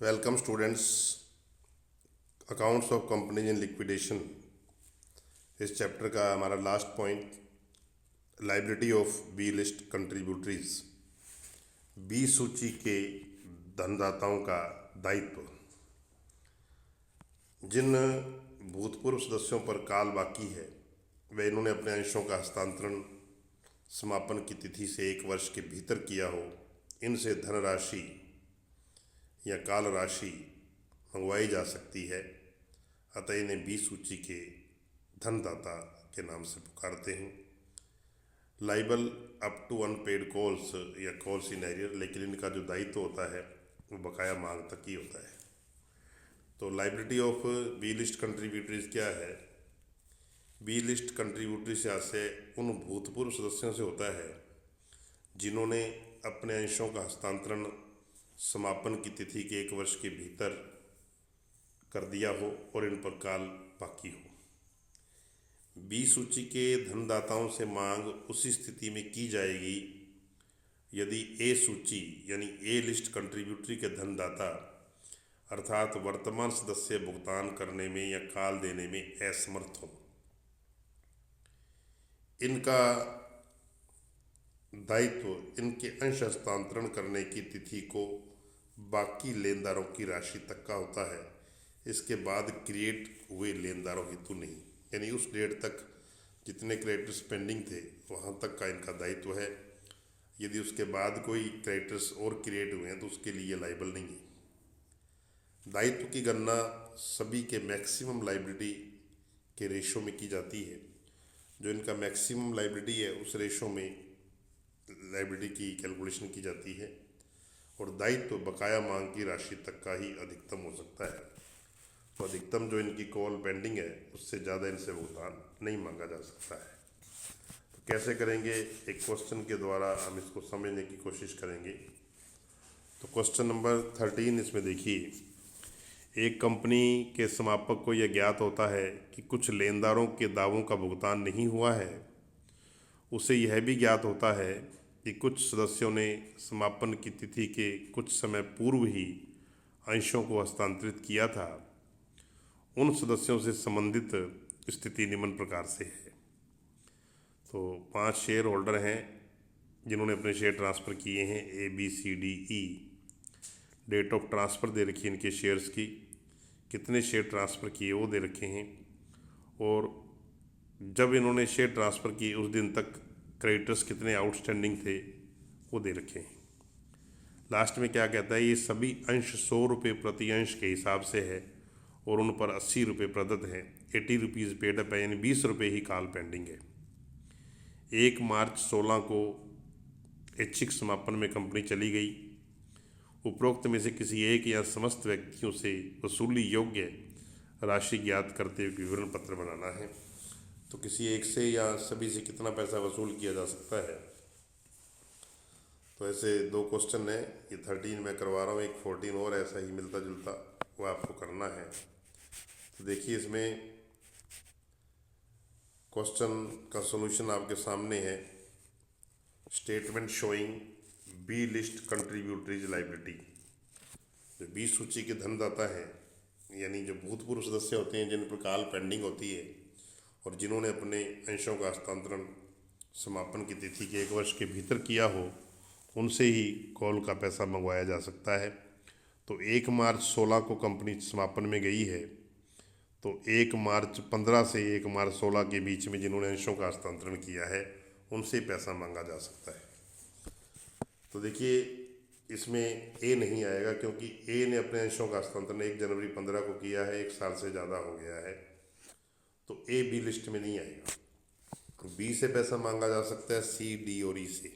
Welcome students. Accounts of companies in liquidation, इस chapter का हमारा last point liability of B list contributories. B सूची के धनदाताओं का दायित्व। जिन भूतपूर्व सदस्यों पर काल बाकी है वे इन्होंने अपने अंशों का हस्तांतरण समापन की तिथि से 1 वर्ष के भीतर किया हो, इनसे धनराशि या काल राशि मंगवाई जा सकती है। अतः इन्हें बी सूची के धनदाता के नाम से पुकारते हैं। Liable up to unpaid calls या कॉल्स इन एरियर, लेकिन इनका जो दायित्व होता है वो बकाया मांग तक ही होता है। तो लाइबिलिटी ऑफ बी लिस्ट कंट्रीब्यूटरीज क्या है? बी लिस्ट कंट्रीब्यूटरी से आशय उन भूतपूर्व सदस्यों से होता है जिन्होंने अपने अंशों का हस्तांतरण समापन की तिथि के 1 वर्ष के भीतर कर दिया हो और इन पर काल बाकी हो। बी सूची के धनदाताओं से मांग उसी स्थिति में की जाएगी यदि ए सूची यानी ए लिस्ट कंट्रीब्यूटरी के धनदाता अर्थात वर्तमान सदस्य भुगतान करने में या काल देने में असमर्थ हो। इनका दायित्व इनके अंश हस्तांतरण करने की तिथि को बाकी लेनदारों की राशि तक का होता है, इसके बाद क्रिएट हुए लेनदारों हेतु नहीं। यानी उस डेट तक जितने क्रेडिटर्स पेंडिंग थे वहाँ तक का इनका दायित्व है। यदि उसके बाद कोई क्रेडिटर्स और क्रिएट हुए हैं तो उसके लिए लाइबल नहीं है। दायित्व की गणना सभी के मैक्सिमम लाइबिलिटी के रेशो में की जाती है। जो इनका मैक्सिमम लाइबिलिटी है उस रेशो में लाइबिलिटी की कैलकुलेशन की जाती है और दायित्व बकाया मांग की राशि तक का ही अधिकतम हो सकता है। तो अधिकतम जो इनकी कॉल पेंडिंग है उससे ज़्यादा इनसे भुगतान नहीं मांगा जा सकता है। तो कैसे करेंगे? एक क्वेश्चन के द्वारा हम इसको समझने की कोशिश करेंगे। तो क्वेश्चन नंबर 13 इसमें देखिए, एक कंपनी के समापक को यह ज्ञात होता है कि कुछ लेनदारों के दावों का भुगतान नहीं हुआ है। उसे यह भी ज्ञात होता है कि कुछ सदस्यों ने समापन की तिथि के कुछ समय पूर्व ही अंशों को हस्तांतरित किया था। उन सदस्यों से संबंधित स्थिति निम्न प्रकार से है। तो 5 शेयर होल्डर हैं जिन्होंने अपने शेयर ट्रांसफ़र किए हैं ABCDE। डेट ऑफ ट्रांसफ़र दे रखी है इनके शेयर्स की, कितने शेयर ट्रांसफ़र किए वो दे रखे हैं, और जब इन्होंने शेयर ट्रांसफ़र किए उस दिन तक क्रेडिटर्स कितने आउटस्टैंडिंग थे वो दे रखे हैं। लास्ट में क्या कहता है? ये सभी अंश 100 रुपये प्रति अंश के हिसाब से है और उन पर 80 रुपये प्रदत्त हैं। 80 रुपीज़ पेड अप है, यानी 20 रुपये ही काल पेंडिंग है। 1 मार्च 16 को ऐच्छिक समापन में कंपनी चली गई। उपरोक्त में से किसी एक या समस्त व्यक्तियों से वसूली योग्य राशि ज्ञात करते हुए विवरण पत्र बनाना है। तो किसी एक से या सभी से कितना पैसा वसूल किया जा सकता है? तो ऐसे 2 क्वेश्चन है, ये 13 मैं करवा रहा हूँ, एक 14 और ऐसा ही मिलता जुलता वो आपको करना है। तो देखिए इसमें क्वेश्चन का सॉल्यूशन आपके सामने है। Statement showing B list contributories liability. जो बी सूची के धनदाता हैं यानी जो भूतपूर्व सदस्य होते हैं जिन पर काल पेंडिंग होती है और जिन्होंने अपने अंशों का हस्तांतरण समापन की तिथि के 1 वर्ष के भीतर किया हो, उनसे ही कॉल का पैसा मंगवाया जा सकता है। तो 1 मार्च 16 को कंपनी समापन में गई है, तो 1 मार्च 15 से 1 मार्च 16 के बीच में जिन्होंने अंशों का हस्तांतरण किया है उनसे पैसा मांगा जा सकता है। तो देखिए इसमें ए नहीं आएगा क्योंकि ए ने अपने अंशों का हस्तांतरण 1 जनवरी 15 को किया है, 1 साल से ज़्यादा हो गया है, तो ए बी लिस्ट में नहीं आएगा। तो बी से पैसा मांगा जा सकता है, सी डी और ई से।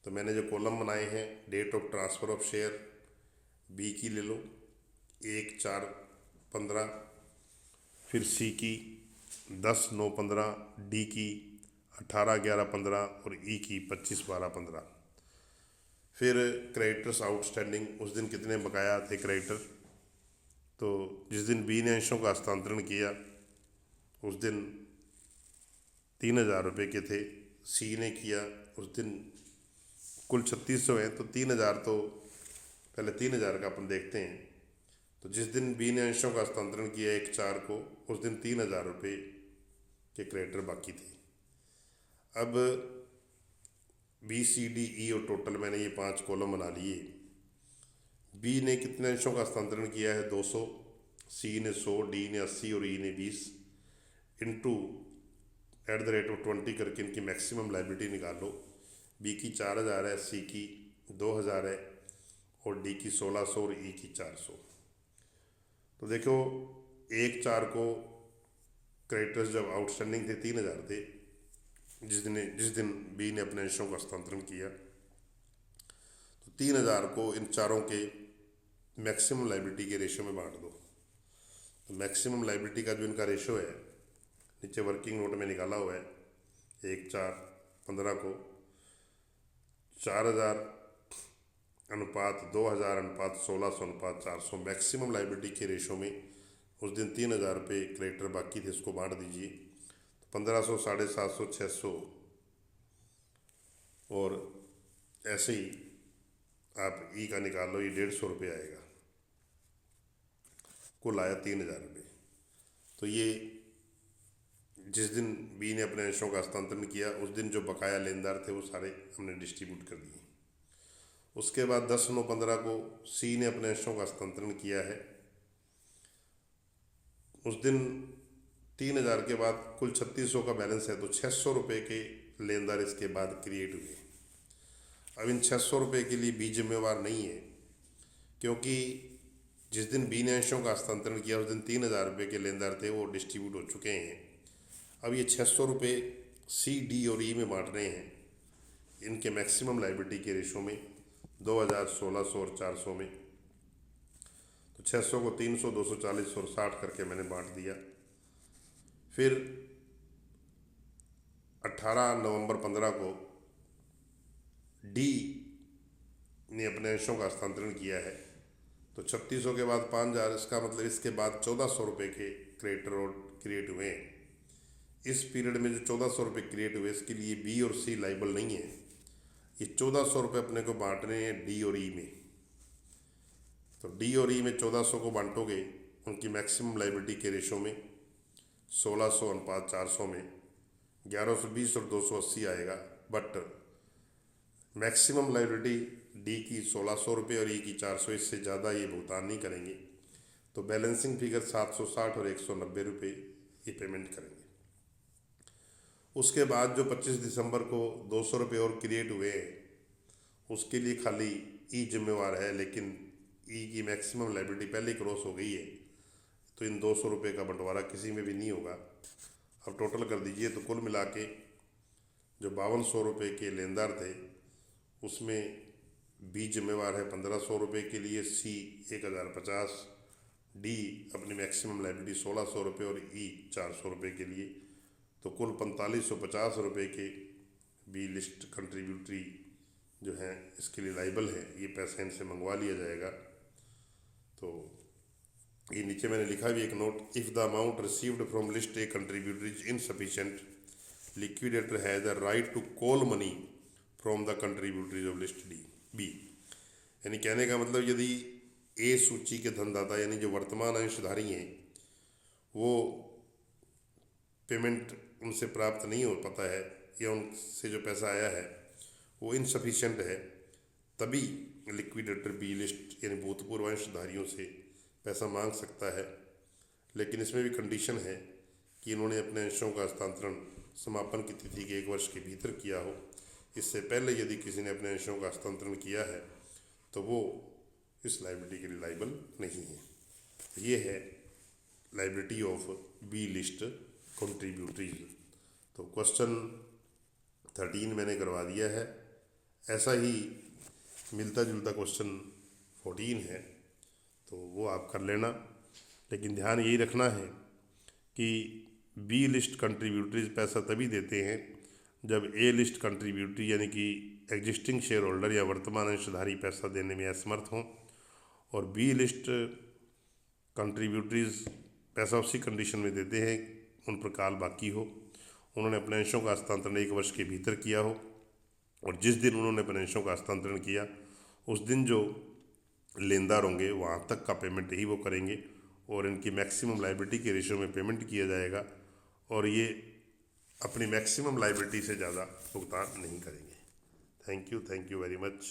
तो मैंने जो कॉलम बनाए हैं, date of transfer of share बी की ले लो 1/4/15, फिर सी की 10/9/15, डी की 18/11/15 और ई की 25/12/15। फिर क्रेडिटर्स आउटस्टैंडिंग, उस दिन कितने बकाया थे क्रेडिटर? तो जिस दिन बी ने अंशों का हस्तांतरण किया उस दिन 3000 रुपये के थे। सी ने किया उस दिन कुल 3600 हैं, तो 3000 तो पहले 3,000 का अपन देखते हैं। तो जिस दिन बी ने अंशों का हस्तांतरण किया 1/4 को, उस दिन 3,000 रुपये के क्रेडिटर बाकी थे। अब बी, सी, डी, ई और टोटल मैंने ये 5 कॉलम बना लिए। बी ने कितने अंशों का हस्तांतरण किया है? 200, सी ने 100, डी ने 80 और ई ने 20 इंटू @20 करके इनकी मैक्सिमम लाइबिलिटी निकाल लो। बी की 4,000 है, सी की 2,000 है और डी की 1,600 और ई की 400। तो देखो 1/4 को क्रेडिटर्स जब आउटस्टैंडिंग थे 3,000 थे, जिस दिन बी ने अपने अंशों का हस्तांतरण किया, तो 3,000 को इन चारों के मैक्सिमम लाइबिलिटी के रेशो में बांट दो। तो मैक्सिमम लाइबिलिटी का जो इनका रेशो है नीचे वर्किंग नोट में निकाला हुआ है, 1/4/15 को 4,000 अनुपात 2,000 अनुपात 1,600 अनुपात 400 मैक्सिमम लाइबिलिटी के रेशो में उस दिन 3,000 रुपये क्रेडिटर बाकी थे, इसको बांट दीजिए। 1,500, 750, 600 और ऐसे ही आप ई का निकाल लो, ये 150 रुपये आएगा। कुल आया 3,000 रुपये। तो ये जिस दिन बी ने अपने अंशों का हस्तांतरण किया उस दिन जो बकाया लेनदार थे वो सारे हमने डिस्ट्रीब्यूट कर दिए। उसके बाद 10/9/15 को सी ने अपने अंशों का हस्तांतरण किया है। उस दिन 3,000 के बाद कुल 3,600 का बैलेंस है, तो 600 रुपये के लेनदार इसके बाद क्रिएट हुए। अब इन 600 रुपये के लिए बी जिम्मेवार नहीं है, क्योंकि जिस दिन बी ने अंशों का हस्तांतरण किया उस दिन 3,000 रुपये के लेनदार थे, वो डिस्ट्रीब्यूट हो चुके हैं। अब ये 600 रुपये सी, डी और ई में बांट रहे हैं इनके मैक्सिमम लाइबिलिटी के रेशो में 2,000, 1,600 और 400 में। तो 600 को 300, 240 और 60 करके मैंने बांट दिया। फिर 18/नवंबर/15 को डी ने अपने अंशों का हस्तांतरण किया है, तो 3,600 के बाद 5,000, इसका मतलब इसके बाद 1,400 रुपये के क्रेडिटर और क्रिएट हुए हैं। इस पीरियड में जो 1,400 रुपये क्रिएट हुए, इसके लिए बी और सी लाइबल नहीं है। ये 1,400 रुपये अपने को बांटने हैं डी और ई में। तो डी और ई में 1,400 को बांटोगे उनकी मैक्सिमम लाइबिलिटी के रेशो में 1,600 अनुपात 400 में 1,120 और 280 आएगा। बट मैक्सिमम लाइबिलिटी डी की 1,600 रुपये और ई की 400, इससे ज़्यादा ये भुगतान नहीं करेंगे। तो बैलेंसिंग फिगर 760 और 190 रुपये ये पेमेंट करेंगे। उसके बाद जो 25 दिसंबर को 200 रुपये और क्रिएट हुए हैं, उसके लिए खाली ई जिम्मेवार है, लेकिन ई की मैक्सिमम लाइबिलिटी पहले ही क्रॉस हो गई है, तो इन 200 रुपये का बंटवारा किसी में भी नहीं होगा। अब टोटल कर दीजिए, तो कुल मिला के जो 5,200 रुपये के लेनदार थे उसमें बी जिम्मेवार है 1,500 रुपये के लिए, सी 1,050, डी अपनी मैक्सिमम लाइबिलिटी 1,600 रुपये और ई 400 रुपये के लिए। तो कुल 4,550 रुपये के बी लिस्ट कंट्रीब्यूटरी जो है इसके लिए लाइबल है, ये पैसा इनसे मंगवा लिया जाएगा। तो ये नीचे मैंने लिखा भी एक note, if the amount received from list A contributory is insufficient, liquidator has the right to call money from the contributories of list D B. यानी कहने का मतलब यदि ए सूची के धनदाता यानी जो वर्तमान अंशधारी हैं वो पेमेंट उनसे प्राप्त नहीं हो पाता है या उनसे जो पैसा आया है वो इनसफिशिएंट है, तभी लिक्विडेटर बी लिस्ट यानी भूतपूर्व अंशधारियों से पैसा मांग सकता है। लेकिन इसमें भी कंडीशन है कि इन्होंने अपने अंशों का हस्तांतरण समापन की तिथि के 1 वर्ष के भीतर किया हो। इससे पहले यदि किसी ने अपने अंशों का हस्तांतरण किया है तो वो इस लाइबिलिटी के लिए लाइबल नहीं है। ये है लाइबिलिटी ऑफ बी लिस्ट कंट्रीब्यूटरीज। तो क्वेश्चन 13 मैंने करवा दिया है। ऐसा ही मिलता जुलता क्वेश्चन 14 है, तो वो आप कर लेना। लेकिन ध्यान यही रखना है कि बी लिस्ट कंट्रीब्यूटरीज पैसा तभी देते हैं जब ए लिस्ट कंट्रीब्यूटरी यानी कि एग्जिस्टिंग शेयर होल्डर या वर्तमान अंशधारी पैसा देने में असमर्थ हों, और बी लिस्ट कंट्रीब्यूटरीज पैसा उसी कंडीशन में देते हैं उन पर काल बाकी हो, उन्होंने अपने अंशों का हस्तांतरण 1 वर्ष के भीतर किया हो, और जिस दिन उन्होंने अपने अंशों का हस्तांतरण किया उस दिन जो लेनदार होंगे वहाँ तक का पेमेंट ही वो करेंगे और इनकी मैक्सिमम लायबिलिटी के रेशियो में पेमेंट किया जाएगा और ये अपनी मैक्सिमम लायबिलिटी से ज़्यादा भुगतान नहीं करेंगे। Thank you very much.